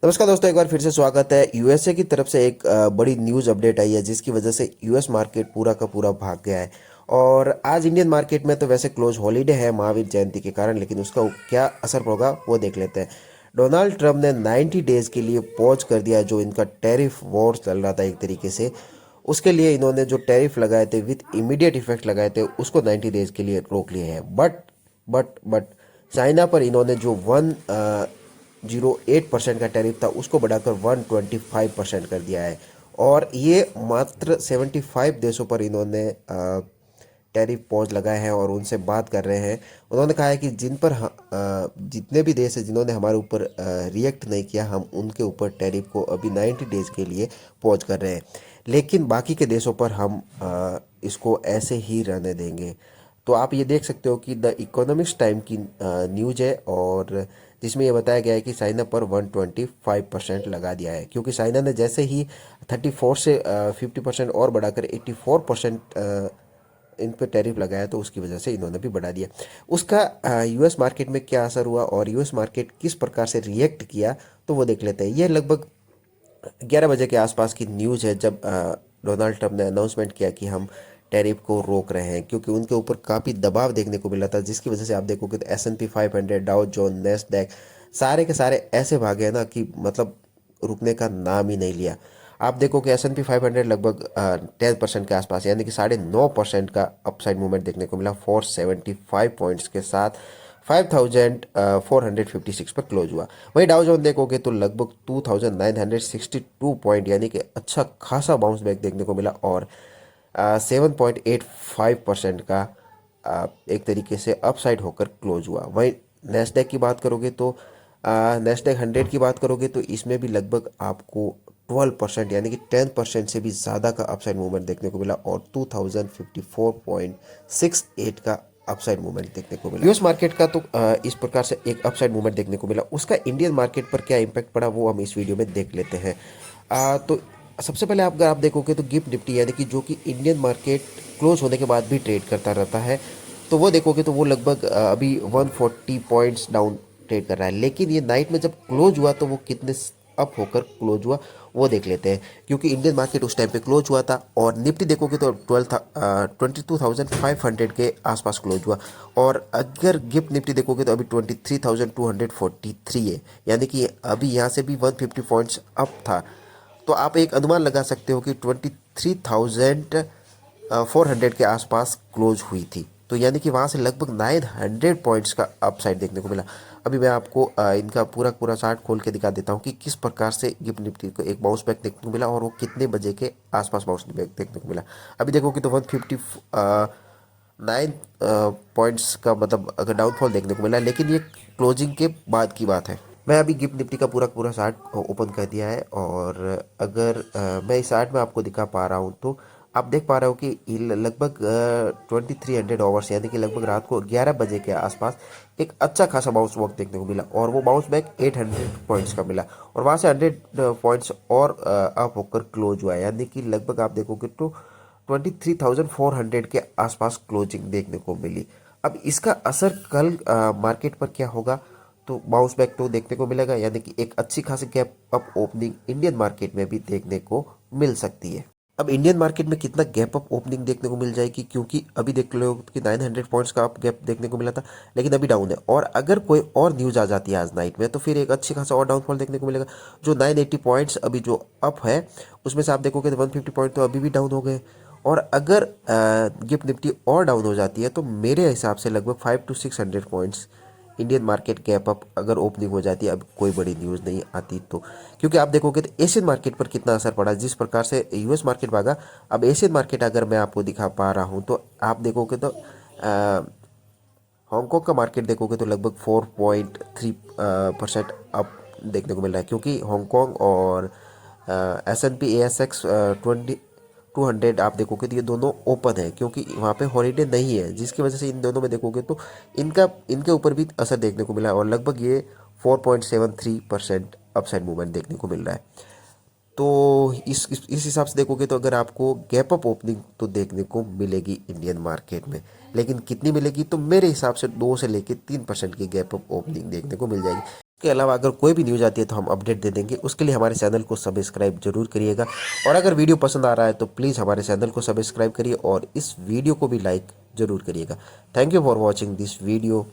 नमस्कार दोस्तों, एक बार फिर से स्वागत है। यूएसए की तरफ से एक बड़ी न्यूज़ अपडेट आई है जिसकी वजह से यूएस मार्केट पूरा का पूरा भाग गया है। और आज इंडियन मार्केट में तो वैसे क्लोज हॉलीडे है महावीर जयंती के कारण, लेकिन उसका क्या असर होगा वो देख लेते हैं। डोनाल्ड ट्रंप ने 90 डेज के लिए पॉज कर दिया जो इनका टैरिफ वॉर चल रहा था एक तरीके से। उसके लिए इन्होंने जो टैरिफ लगाए थे विथ इमीडिएट इफेक्ट लगाए थे उसको 90 डेज के लिए रोक लिए हैं। बट चाइना पर इन्होंने जो 108% का टैरिफ था उसको बढ़ाकर 125% कर दिया है। और ये मात्र 75 देशों पर इन्होंने टैरिफ पॉज लगाए हैं और उनसे बात कर रहे हैं। उन्होंने कहा है कि जितने भी देश हैं जिन्होंने हमारे ऊपर रिएक्ट नहीं किया, हम उनके ऊपर टैरिफ को अभी 90 डेज के लिए पॉज कर रहे हैं, लेकिन बाकी के देशों पर हम इसको ऐसे ही रहने देंगे। तो आप ये देख सकते हो कि द इकोनॉमिक्स टाइम की न्यूज है, और जिसमें ये बताया गया है कि चाइना पर 125% लगा दिया है, क्योंकि चाइना ने जैसे ही 34 से 50% और बढ़ाकर 84% इन पर टैरिफ लगाया, तो उसकी वजह से इन्होंने भी बढ़ा दिया। उसका यूएस मार्केट में क्या असर हुआ और यूएस मार्केट किस प्रकार से रिएक्ट किया, तो वो देख लेते हैं। ये लगभग 11 बजे के आसपास की न्यूज़ है जब डोनाल्ड ट्रंप ने अनाउंसमेंट किया कि हम टैरिफ को रोक रहे हैं, क्योंकि उनके ऊपर काफ़ी दबाव देखने को मिला था, जिसकी वजह से आप देखोगे तो S&P 500, डाउ जोन, नेस्डैक सारे के सारे ऐसे भागे हैं ना कि मतलब रुकने का नाम ही नहीं लिया। आप देखो कि S&P 500 लगभग 10% के आसपास, यानी कि 9.5% का अपसाइड मूवमेंट देखने को मिला 475 पॉइंट्स के साथ 5456 पर क्लोज हुआ। वहीं डाउ जोन देखोगे तो लगभग 2962 पॉइंट, यानी कि अच्छा खासा बाउंस बैक देखने को मिला, और 7.85% का एक तरीके से अपसाइड होकर क्लोज हुआ। वहीं नेस्डैक की बात करोगे तो नेस्डैक 100 की बात करोगे तो इसमें भी लगभग आपको 12%, यानी कि 10% से भी ज़्यादा का अपसाइड मूवमेंट देखने को मिला, और 2054.68 का अपसाइड मूवमेंट देखने को मिला। यूएस मार्केट का तो इस प्रकार से एक अपसाइड मूवमेंट देखने को मिला। उसका इंडियन मार्केट पर क्या इम्पैक्ट पड़ा वो हम इस वीडियो में देख लेते हैं। तो सबसे पहले अगर आप देखोगे तो गिफ्ट निफ्टी, यानी कि जो कि इंडियन मार्केट क्लोज होने के बाद भी ट्रेड करता रहता है, तो वो देखोगे तो वो लगभग अभी 140 पॉइंट्स डाउन ट्रेड कर रहा है। लेकिन ये नाइट में जब क्लोज हुआ तो वो कितने अप होकर क्लोज हुआ वो देख लेते हैं, क्योंकि इंडियन मार्केट उस टाइम पे क्लोज हुआ था। और निफ्टी देखोगे तो 22,500 के आसपास क्लोज हुआ। और अगर गिफ्ट निफ्टी देखोगे तो अभी 23,243 है, यानी कि अभी यहाँ से भी 150 पॉइंट्स अप था। तो आप एक अनुमान लगा सकते हो कि 23,400 के आसपास क्लोज हुई थी, तो यानी कि वहाँ से लगभग 900 पॉइंट्स का अपसाइड देखने को मिला। अभी मैं आपको इनका पूरा पूरा चार्ट खोल के दिखा देता हूँ कि किस प्रकार से गिफ्ट निफ्टी को एक बाउंस बैक देखने को मिला और वो कितने बजे के आसपास बाउंस बैक देखने को मिला। अभी देखो कि तो 159 पॉइंट्स का मतलब अगर डाउनफॉल देखने को मिला, लेकिन ये क्लोजिंग के बाद की बात है। मैं अभी गिफ्ट निफ्टी का पूरा पूरा चार्ट ओपन कर दिया है, और अगर मैं इस चार्ट में आपको दिखा पा रहा हूँ तो आप देख पा रहे हो कि लगभग 2300 आवर्स, यानी कि लगभग रात को 11 बजे के आसपास एक अच्छा खासा बाउंस बैक देखने को मिला, और वो बाउंस बैक 800 पॉइंट्स का मिला, और वहाँ से 100 पॉइंट्स और अप होकर क्लोज हुआ है, यानी कि लगभग आप देखोगे तो 23,400 के आसपास क्लोजिंग देखने को मिली। अब इसका असर कल मार्केट पर क्या होगा, तो बाउंस बैक तो देखने को मिलेगा, यानी कि एक अच्छी खासी gap up opening Indian market में भी देखने को मिल सकती है। अब इंडियन मार्केट में कितना गैप अप ओपनिंग देखने को मिल जाएगी, क्योंकि अभी देख लो कि 900 पॉइंट्स का अप गैप देखने को मिला था, लेकिन अभी डाउन है। और अगर कोई और न्यूज आ जाती है आज नाइट में तो फिर एक अच्छी खासा और डाउनफॉल देखने को मिलेगा। जो 980 पॉइंट्स अभी जो अप है उसमें से आप देखोगे तो 150 पॉइंट तो अभी भी डाउन हो गए। और अगर गिफ्ट निफ्टी और डाउन हो जाती है तो मेरे हिसाब से लगभग 500 to 600 points Indian market gap up अगर ओपनिंग हो जाती है, अब कोई बड़ी न्यूज़ नहीं आती तो। क्योंकि आप देखोगे तो एशियन मार्केट पर कितना असर पड़ा, जिस प्रकार से यूएस मार्केट भागा, अब एशियन मार्केट अगर मैं आपको दिखा पा रहा हूँ तो आप देखोगे तो हांगकांग का मार्केट देखोगे तो लगभग 4.3% अप देखने को मिल रहा है, क्योंकि हांगकांग और S&P/ASX 200 आप देखोगे तो ये दोनों ओपन है, क्योंकि वहाँ पे हॉलीडे नहीं है, जिसकी वजह से इन दोनों में देखोगे तो इनके ऊपर भी असर देखने को मिला, और लगभग ये 4.73% अपसाइड मूवमेंट देखने को मिल रहा है। तो इस हिसाब से देखोगे तो अगर आपको गैप अप ओपनिंग तो देखने को मिलेगी इंडियन मार्केट में, लेकिन कितनी मिलेगी, तो मेरे हिसाब से 2 से लेकर 3% की गैप अप ओपनिंग देखने को मिल जाएगी। के अलावा अगर कोई भी न्यूज़ आती है तो हम अपडेट दे देंगे, उसके लिए हमारे चैनल को सब्सक्राइब जरूर करिएगा। और अगर वीडियो पसंद आ रहा है तो प्लीज़ हमारे चैनल को सब्सक्राइब करिए और इस वीडियो को भी लाइक जरूर करिएगा। Thank you for watching this video.